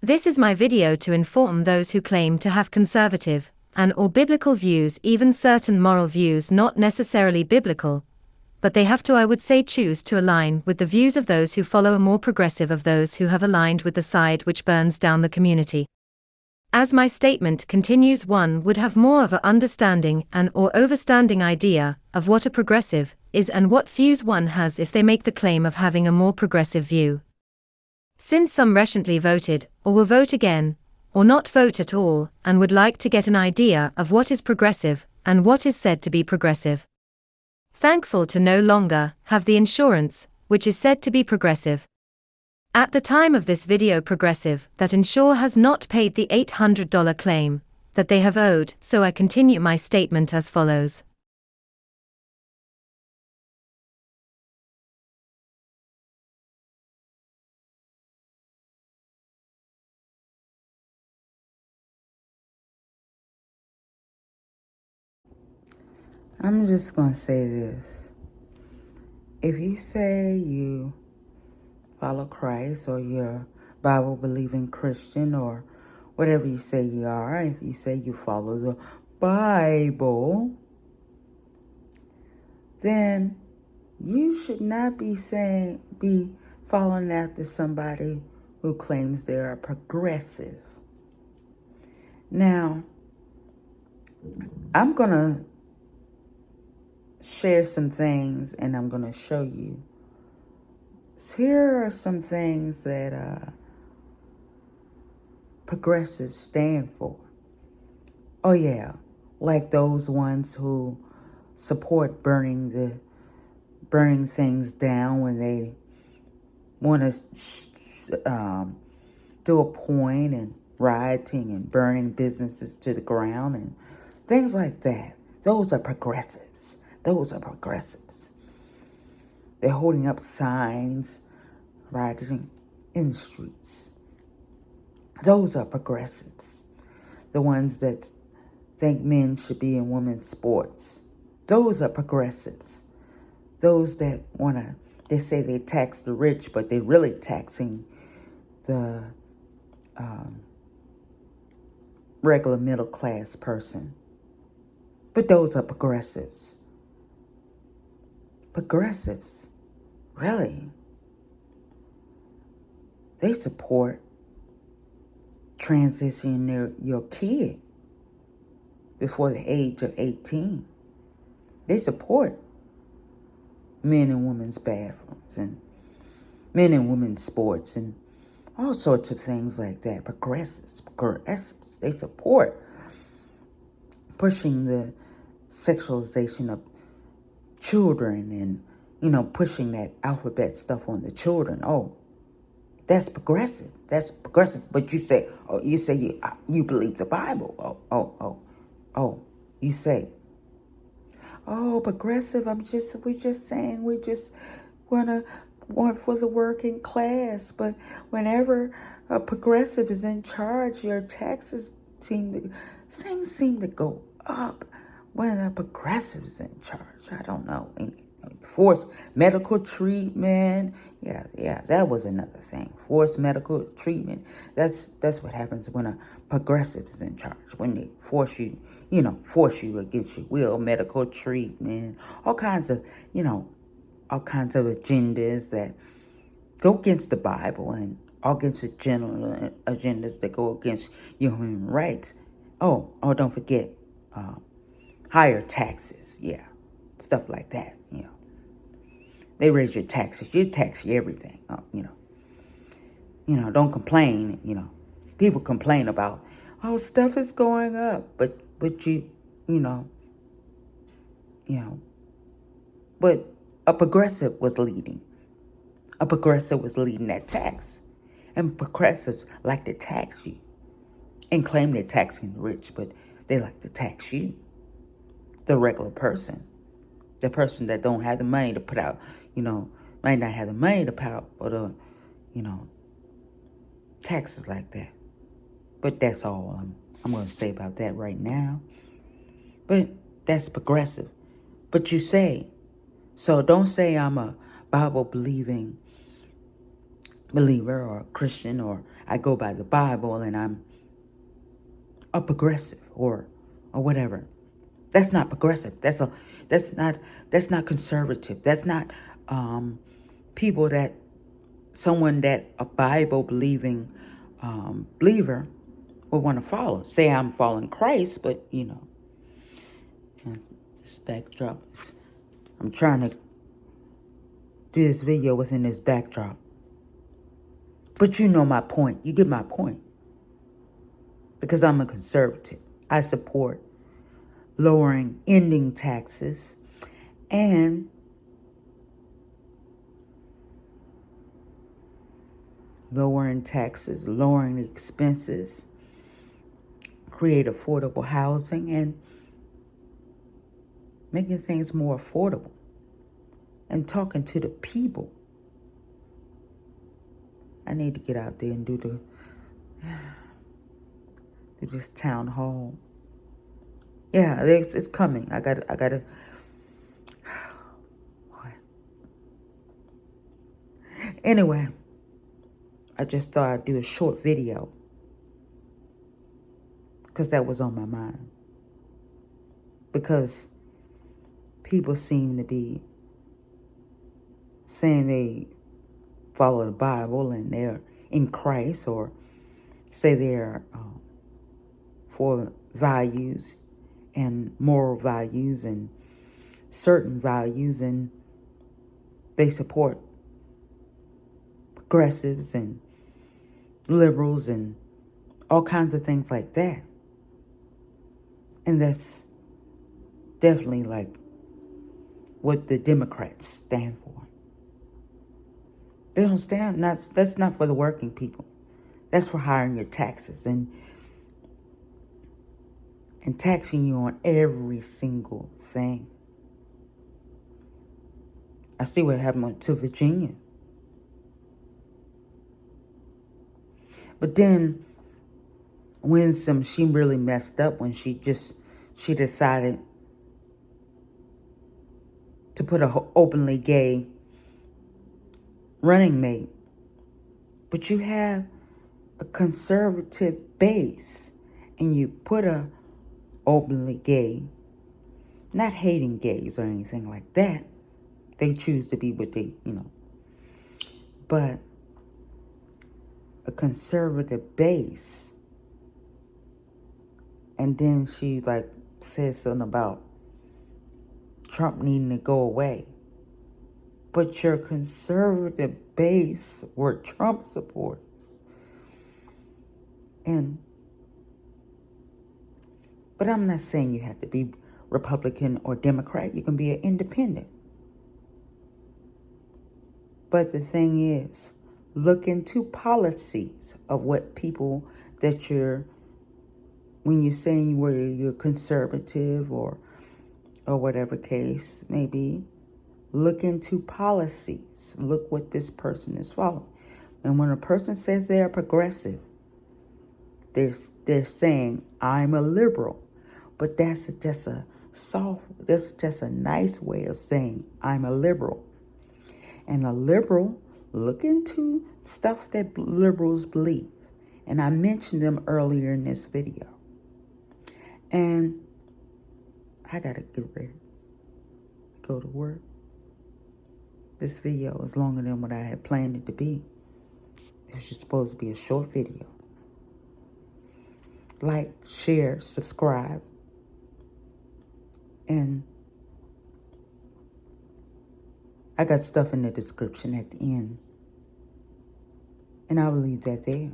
This is my video to inform those who claim to have conservative and/or biblical views, even certain moral views not necessarily biblical, but they have to, I would say, choose to align with the views of those who follow a more progressive of those who have aligned with the side which burns down the community. As my statement continues, one would have more of an understanding and/or overstanding idea of what a progressive is and what views one has if they make the claim of having a more progressive view. Since some recently voted, or will vote again, or not vote at all, and would like to get an idea of what is progressive and what is said to be progressive. Thankful to no longer have the insurance, which is said to be progressive. At the time of this video, progressive that insure has not paid the $800 claim that they have owed, so I continue my statement as follows. I'm just going to say this. If you say you follow Christ or you're a Bible-believing Christian or whatever you say you are, if you say you follow the Bible, then you should not be following after somebody who claims they're a progressive. Now, I'm going to share some things and I'm going to show you. So here are some things that progressives stand for. Oh yeah, like those ones who support burning things down when they want to do a point, and rioting and burning businesses to the ground and things like that. Those are progressives. Those are progressives. They're holding up signs, rioting in the streets. Those are progressives. The ones that think men should be in women's sports. Those are progressives. Those that they say they tax the rich, but they're really taxing the regular middle class person. But those are progressives. Progressives, really, they support transitioning your kid before the age of 18. They support men and women's bathrooms and men and women's sports and all sorts of things like that. Progressives, they support pushing the sexualization of children and, pushing that alphabet stuff on the children. Oh, that's progressive. That's progressive. But you say you believe the Bible. You say, oh, progressive. We're just saying we just want for the working class. But whenever a progressive is in charge, your things seem to go up when a progressive is in charge. I don't know. Forced medical treatment. Yeah, that was another thing. Forced medical treatment. That's what happens when a progressive is in charge. When they force you against your will, medical treatment, all kinds of agendas that go against the Bible and all against the general agendas that go against your human rights. Oh, don't forget higher taxes. Yeah, stuff like that. They raise your taxes. You tax everything. Don't complain. People complain about, stuff is going up, but but a progressive was leading. A progressive was leading that tax, and progressives like to tax you and claim they're taxing the rich, but they like to tax you, the regular person. The person that don't have the money to put out, might not have the money to put out for the, taxes like that. But that's all I'm going to say about that right now. But that's progressive. But you say, so don't say I'm a Bible-believing believer or Christian or I go by the Bible and I'm a progressive or whatever. That's not progressive. That's not conservative. That's not people that someone that a Bible believing believer would want to follow. Say I'm following Christ, but this backdrop I'm trying to do this video within this backdrop. But you know my point. You get my point. Because I'm a conservative. I support ending taxes and lowering taxes, lowering expenses, create affordable housing, and making things more affordable, and talking to the people. I need to get out there and do this town hall. Yeah, it's coming. I gotta. Anyway, I just thought I'd do a short video because that was on my mind. Because people seem to be saying they follow the Bible and they're in Christ, or say they're for values and moral values and certain values, and they support progressives and liberals and all kinds of things like that. And that's definitely like what the Democrats stand for. They don't stand, that's not for the working people. That's for hiring your taxes and taxing you on every single thing. I see what happened to Virginia. But then Winsome, she really messed up when she decided to put a openly gay running mate. But you have a conservative base and you put a openly gay, not hating gays or anything like that. They choose to be what they, but a conservative base. And then she says something about Trump needing to go away. But your conservative base were Trump supporters. But I'm not saying you have to be Republican or Democrat. You can be an independent. But the thing is, look into policies of what people that when you're saying whether you're conservative or whatever case may be, look into policies. Look what this person is following. And when a person says they're progressive, they're saying, I'm a liberal. But that's just a nice way of saying I'm a liberal. And a liberal, look into stuff that liberals believe. And I mentioned them earlier in this video. And I gotta get ready to go to work. This video is longer than what I had planned it to be. It's just supposed to be a short video. Like, share, subscribe. And I got stuff in the description at the end. And I will leave that there.